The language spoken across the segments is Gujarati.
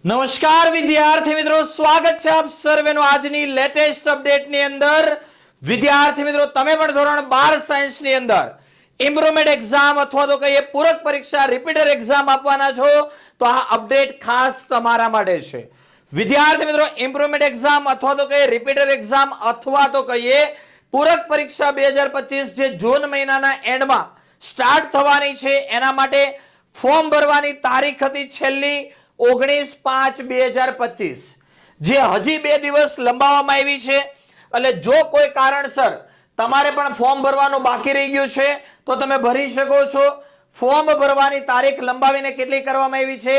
નમસ્કાર વિદ્યાર્થી મિત્રો, સ્વાગત છે આપ સર્વેનું આજની લેટેસ્ટ અપડેટની અંદર। વિદ્યાર્થી મિત્રો, તમે પણ ધોરણ 12 સાયન્સની અંદર ઇમ્પ્રુવમેન્ટ એક્ઝામ અથવા તો કહીએ પૂરક પરીક્ષા રિપીટર એક્ઝામ આપવાના છો તો આ અપડેટ ખાસ તમારા માટે છે। વિદ્યાર્થી મિત્રો, ઇમ્પ્રુવમેન્ટ એક્ઝામ અથવા તો કહીએ રિપીટર એક્ઝામ અથવા તો કહીએ પૂરક પરીક્ષા 2025 જે જૂન મહિનાના એન્ડમાં સ્ટાર્ટ થવાની છે એના માટે ફોર્મ ભરવાની તારીખ હતી છેલ્લી 19/5/2025 જે હજી 2 દિવસ લંબાવવામાં આવી છે। એટલે જો કોઈ કારણસર તમારે પણ ફોર્મ ભરવાનું બાકી રહી ગયું છે તો તમે ભરી શકો છો। ફોર્મ ભરવાની તારીખ લંબાવીને કેટલી કરવામાં આવી છે?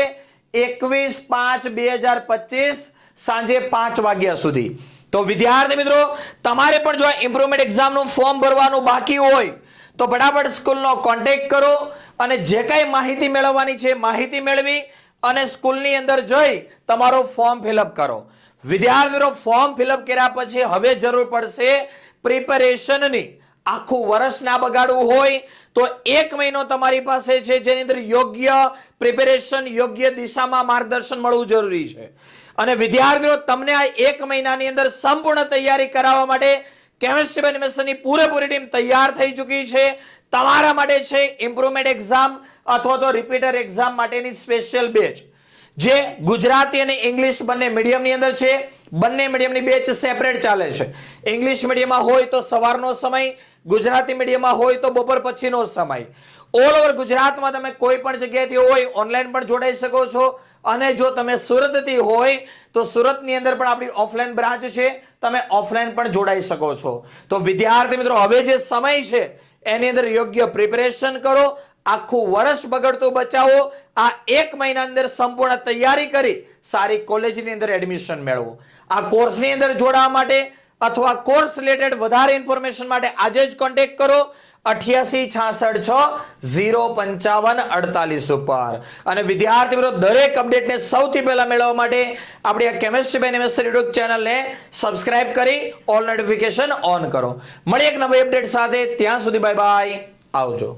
21/5/2025 સાંજે 5 વાગ્યા સુધી। તો વિદ્યાર્થી મિત્રો, તમારે પણ જો ઇમ્પ્રુવમેન્ટ એક્ઝામનું ફોર્મ ભરવાનું બાકી હોય તો ફટાફટ સ્કૂલનો કોન્ટેક્ટ કરો અને જે કાંઈ માહિતી મેળવવાની છે માહિતી મેળવી અને સ્કૂલની અંદર જઈ તમારો ફોર્મ ફિલઅપ કરો। વિદ્યાર્થી મિત્રો, ફોર્મ ફિલઅપ કર્યા પછી હવે જરૂર પડશે પ્રિપેરેશનની। આખું વર્ષ ના બગાડવું હોય તો 1 મહિનો તમારી પાસે છે જેની અંદર યોગ્ય પ્રિપેરેશન યોગ્ય દિશામાં માર્ગદર્શન મળવું જરૂરી છે। અને વિદ્યાર્થી મિત્રો, તમને આ 1 મહિનાની અંદર સંપૂર્ણ તૈયારી કરાવવા માટે કેમિસ્ટ્રી એનિમેશનની પૂરેપૂરી ટીમ તૈયાર થઈ ચૂકી છે। તમારા માટે છે ઇમ્પ્રુવમેન્ટ એક્ઝામ અથવા તો રિપીટર એક્ઝામ માટેની સ્પેશિયલ બેચ જે ગુજરાતી અને ઇંગ્લિશ બંને મીડિયમની અંદર છે। બંને મીડિયમની બેચ સેપરેટ ચાલે છે। ઇંગ્લિશ મીડિયમમાં હોય તો સવારનો સમય, ગુજરાતી મીડિયમમાં હોય તો બપોર પછીનો સમય। ઓલ ઓવર ગુજરાતમાં તમે કોઈ પણ જગ્યાએથી હોય ઓનલાઈન પણ જોડાઈ શકો છો અને જો તમે સુરતથી હોય તો સુરતની અંદર પણ આપણી ઓફલાઈન બ્રાન્ચ છે, તમે ઓફલાઈન પણ જોડાઈ શકો છો। તો વિદ્યાર્થી મિત્રો, હવે જે સમય છે એની અંદર યોગ્ય પ્રિપેરેશન કરો, આખું વર્ષ બગડતું બચાવો, આ 1 મહિનાની અંદર સંપૂર્ણ તૈયારી કરી સારી કોલેજની અંદર એડમિશન મેળવો। આ કોર્સની અંદર જોડાવા માટે અથવા કોર્સ રિલેટેડ વધારે ઇન્ફોર્મેશન માટે આજે જ કોન્ટેક્ટ કરો 8866605548 ઉપર। અને વિદ્યાર્થી મિત્રો, દરેક અપડેટને સૌથી પહેલા મેળવવા માટે આપણી આ કેમિસ્ટ્રી એનિમેશન યુટ્યુબ ચેનલને સબસ્ક્રાઇબ કરી ઓલ નોટિફિકેશન ઓન કરો। મળીએ એક નવી અપડેટ સાથે, ત્યાં સુધી બાય બાય, આવજો।